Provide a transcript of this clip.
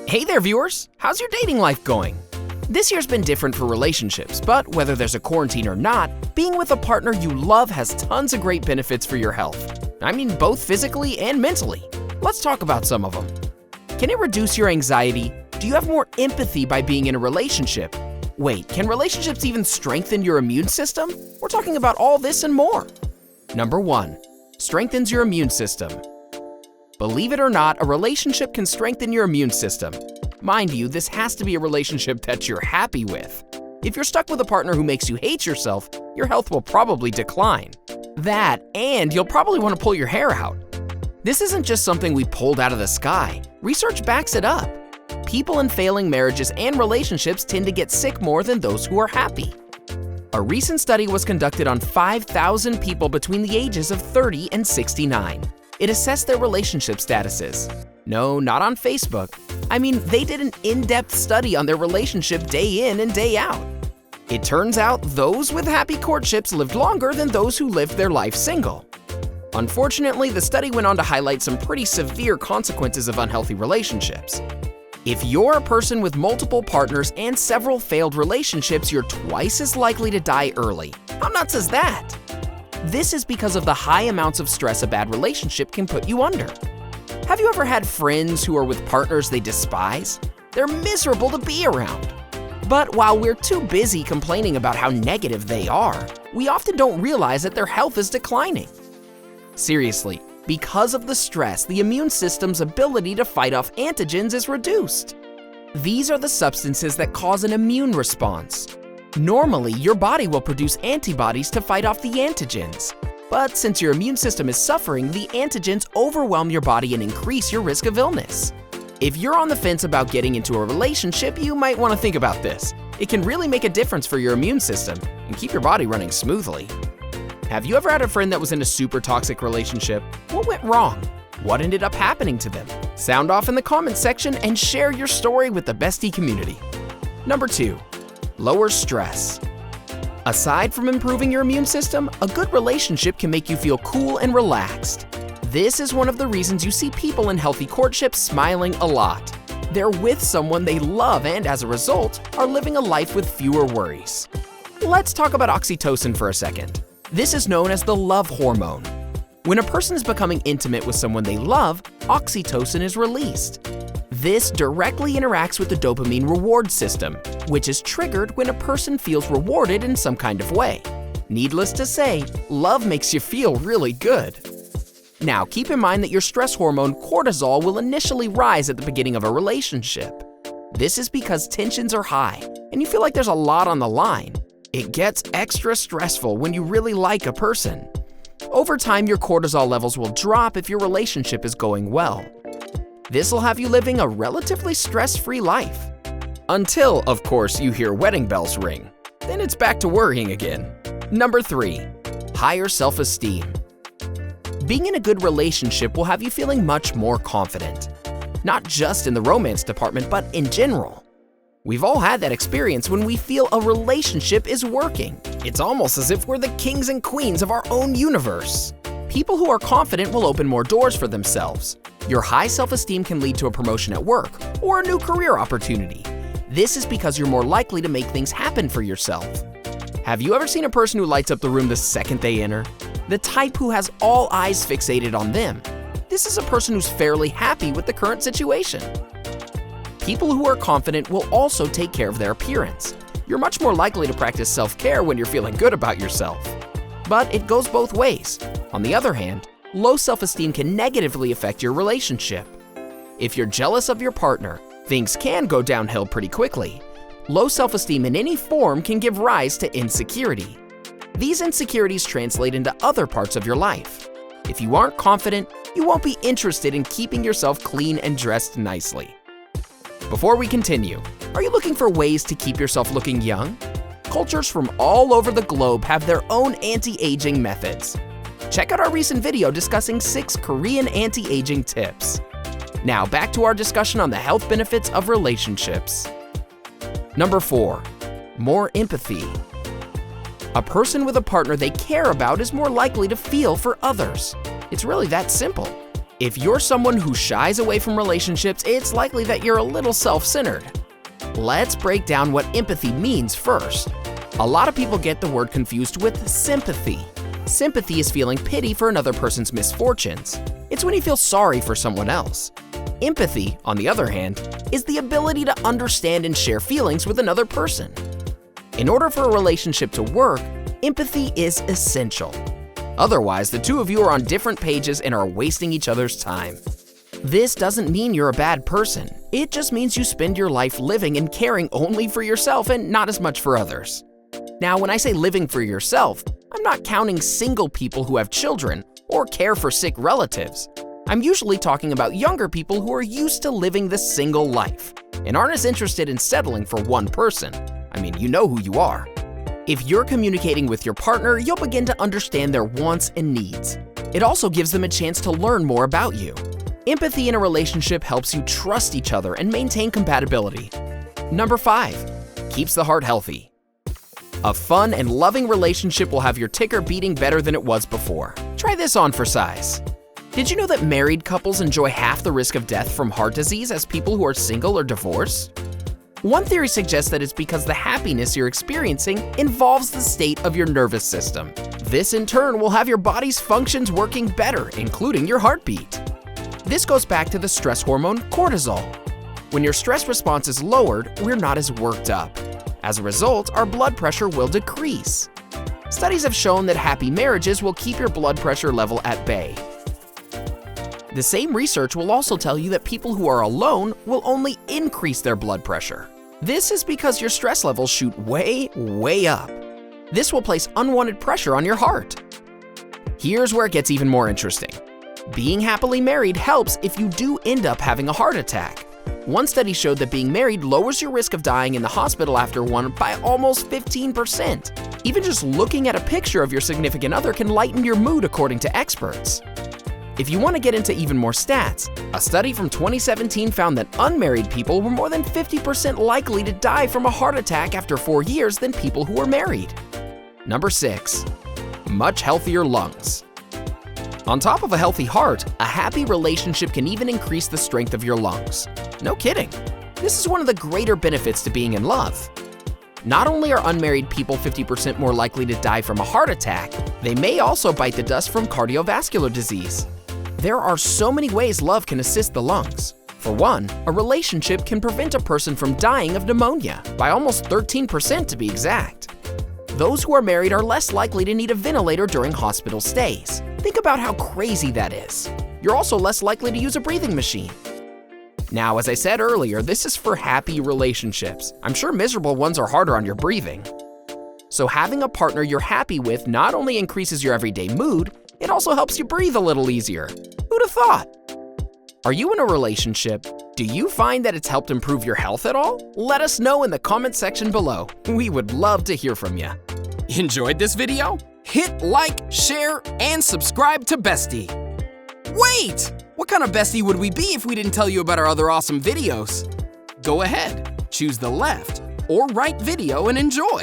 Hey there, viewers! How's your dating life going? This year's been different for relationships, but whether there's a quarantine or not, being with a partner you love has tons of great benefits for your health. I mean, both physically and mentally. Let's talk about some of them. Can it reduce your anxiety? Do you have more empathy by being in a relationship? Wait, can relationships even strengthen your immune system? We're talking about all this and more. Number 1, strengthens your immune system. Believe it or not, a relationship can strengthen your immune system. Mind you, this has to be a relationship that you're happy with. If you're stuck with a partner who makes you hate yourself, your health will probably decline. That, and you'll probably want to pull your hair out. This isn't just something we pulled out of the sky. Research backs it up. People in failing marriages and relationships tend to get sick more than those who are happy. A recent study was conducted on 5,000 people between the ages of 30 and 69. It assessed their relationship statuses. No, not on Facebook. I mean, they did an in-depth study on their relationship day in and day out. It turns out those with happy courtships lived longer than those who lived their life single. Unfortunately, the study went on to highlight some pretty severe consequences of unhealthy relationships. If you're a person with multiple partners and several failed relationships, you're twice as likely to die early. How nuts is that? This is because of the high amounts of stress a bad relationship can put you under. Have you ever had friends who are with partners they despise? They're miserable to be around. But while we're too busy complaining about how negative they are, we often don't realize that their health is declining. Seriously, because of the stress, the immune system's ability to fight off antigens is reduced. These are the substances that cause an immune response. Normally, your body will produce antibodies to fight off the antigens. But since your immune system is suffering, the antigens overwhelm your body and increase your risk of illness. If you're on the fence about getting into a relationship, you might want to think about this. It can really make a difference for your immune system and keep your body running smoothly. Have you ever had a friend that was in a super toxic relationship? What went wrong? What ended up happening to them? Sound off in the comments section and share your story with the bestie community. Number 2, lower stress. Aside from improving your immune system, a good relationship can make you feel cool and relaxed. This is one of the reasons you see people in healthy courtships smiling a lot. They're with someone they love and, as a result, are living a life with fewer worries. Let's talk about oxytocin for a second. This is known as the love hormone. When a person is becoming intimate with someone they love, oxytocin is released. This directly interacts with the dopamine reward system, which is triggered when a person feels rewarded in some kind of way. Needless to say, love makes you feel really good. Now, keep in mind that your stress hormone cortisol will initially rise at the beginning of a relationship. This is because tensions are high and you feel like there's a lot on the line. It gets extra stressful when you really like a person. Over time, your cortisol levels will drop if your relationship is going well. This will have you living a relatively stress-free life. Until, of course, you hear wedding bells ring. Then it's back to worrying again. Number 3, higher self-esteem. Being in a good relationship will have you feeling much more confident. Not just in the romance department, but in general. We've all had that experience when we feel a relationship is working. It's almost as if we're the kings and queens of our own universe. People who are confident will open more doors for themselves. Your high self-esteem can lead to a promotion at work or a new career opportunity. This is because you're more likely to make things happen for yourself. Have you ever seen a person who lights up the room the second they enter? The type who has all eyes fixated on them. This is a person who's fairly happy with the current situation. People who are confident will also take care of their appearance. You're much more likely to practice self-care when you're feeling good about yourself. But it goes both ways. On the other hand, low self-esteem can negatively affect your relationship. If you're jealous of your partner, things can go downhill pretty quickly. Low self-esteem in any form can give rise to insecurity. These insecurities translate into other parts of your life. If you aren't confident, you won't be interested in keeping yourself clean and dressed nicely. Before we continue, are you looking for ways to keep yourself looking young? Cultures from all over the globe have their own anti-aging methods. Check out our recent video discussing 6 Korean anti-aging tips. Now back to our discussion on the health benefits of relationships. Number 4, more empathy. A person with a partner they care about is more likely to feel for others. It's really that simple. If you're someone who shies away from relationships, it's likely that you're a little self-centered. Let's break down what empathy means first. A lot of people get the word confused with sympathy. Sympathy is feeling pity for another person's misfortunes. It's when you feel sorry for someone else. Empathy, on the other hand, is the ability to understand and share feelings with another person. In order for a relationship to work, empathy is essential. Otherwise, the two of you are on different pages and are wasting each other's time. This doesn't mean you're a bad person. It just means you spend your life living and caring only for yourself and not as much for others. Now, when I say living for yourself, I'm not counting single people who have children or care for sick relatives. I'm usually talking about younger people who are used to living the single life and aren't as interested in settling for one person. I mean, you know who you are. If you're communicating with your partner, you'll begin to understand their wants and needs. It also gives them a chance to learn more about you. Empathy in a relationship helps you trust each other and maintain compatibility. Number 5, keeps the heart healthy. A fun and loving relationship will have your ticker beating better than it was before. Try this on for size. Did you know that married couples enjoy half the risk of death from heart disease as people who are single or divorced? One theory suggests that it's because the happiness you're experiencing involves the state of your nervous system. This in turn will have your body's functions working better, including your heartbeat. This goes back to the stress hormone cortisol. When your stress response is lowered, we're not as worked up. As a result, our blood pressure will decrease. Studies have shown that happy marriages will keep your blood pressure level at bay. The same research will also tell you that people who are alone will only increase their blood pressure. This is because your stress levels shoot way, way up. This will place unwanted pressure on your heart. Here's where it gets even more interesting. Being happily married helps if you do end up having a heart attack. One study showed that being married lowers your risk of dying in the hospital after one by almost 15%. Even just looking at a picture of your significant other can lighten your mood, according to experts. If you want to get into even more stats, a study from 2017 found that unmarried people were more than 50% likely to die from a heart attack after 4 years than people who were married. Number 6, much healthier lungs. On top of a healthy heart, a happy relationship can even increase the strength of your lungs. No kidding. This is one of the greater benefits to being in love. Not only are unmarried people 50% more likely to die from a heart attack, they may also bite the dust from cardiovascular disease. There are so many ways love can assist the lungs. For one, a relationship can prevent a person from dying of pneumonia, by almost 13% to be exact. Those who are married are less likely to need a ventilator during hospital stays. Think about how crazy that is. You're also less likely to use a breathing machine. Now, as I said earlier, this is for happy relationships. I'm sure miserable ones are harder on your breathing. So having a partner you're happy with not only increases your everyday mood, it also helps you breathe a little easier. Who'd have thought? Are you in a relationship? Do you find that it's helped improve your health at all? Let us know in the comment section below. We would love to hear from you. Enjoyed this video? Hit like, share, and subscribe to Bestie. Wait! What kind of bestie would we be if we didn't tell you about our other awesome videos? Go ahead, choose the left or right video and enjoy.